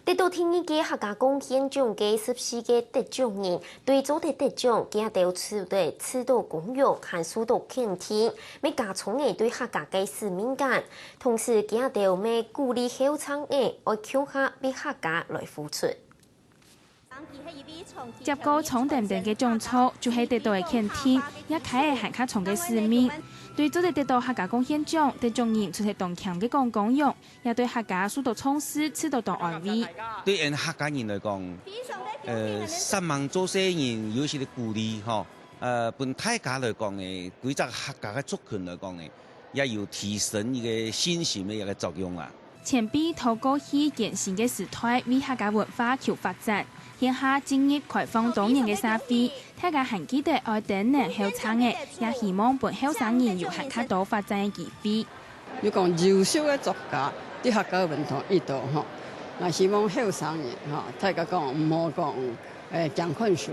得到天意嘅客家贡献奖嘅14個得獎人，對組的得獎，佢哋處在指導公約和疏導傾聽，咪加重嘅對客家嘅使命感，同時佢哋咪鼓勵後生嘅愛強下俾客家來付出。接過重點嘅種草，就係得到嘅傾聽，也開嘅客家從嘅使命。對組的得到客家貢獻獎，得獎人出係動強嘅公用，也對客家疏導措施指導當安慰。對人客家人來講，希望做些人有些嘅鼓勵嗬，本大家來講嘅，對隻客家嘅族群來講嘅，也有提升一個信心嘅一個作用啊。前輩透過去現行嘅時代，為客家文化求發展。現下經歷開放多年嘅社會，大家還記得愛等年後生嘅，也希望本後生人有客家島發展嘅機會。你講優秀嘅作家，啲客家文化呢度嗬，我希望後生人大家講唔好講講困書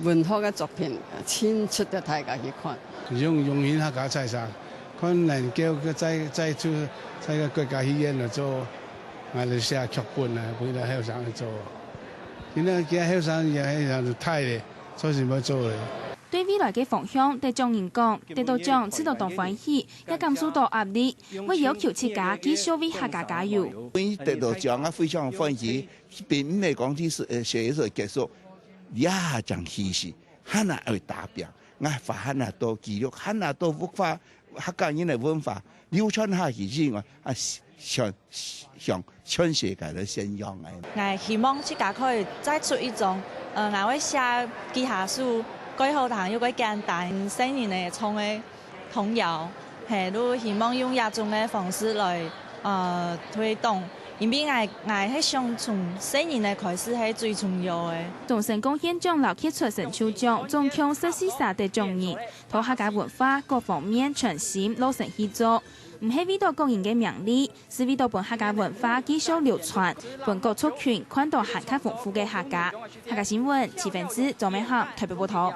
文化嘅作品遷出到大家去看。用現客家財產，可能叫佢再出在個國家戲院嚟做，我哋寫劇本啊，俾啲後生去做。現在嘅後生也係太咧，做什麼做咧？對未來嘅方向，對眾人講，得到獎知道當歡喜，也感受到壓力，為要求自家繼續為客家加油。得到獎啊，非常歡喜，並唔係講啲學業結束，也將氣勢，很難去達標，我發很難多記錄，很難多文化客家人嘅文化流傳下去之外，向全世界嘅宣揚嘅。我希望自家可以再出一種，我會寫記下書，改好堂有個簡單新年嘅創嘅童謠，係都希望用一種嘅方式來推動。因為我係想從新年嘅開始係最重要嘅。同成功獻獎留傑出成就獎，總共14得獎人，討客家文化各方面全心努力去做。唔係為到個人嘅名利，是為到本客家文化繼續流傳，本各族群看到客家豐富嘅客家。客家新聞7分之周美航台北報道。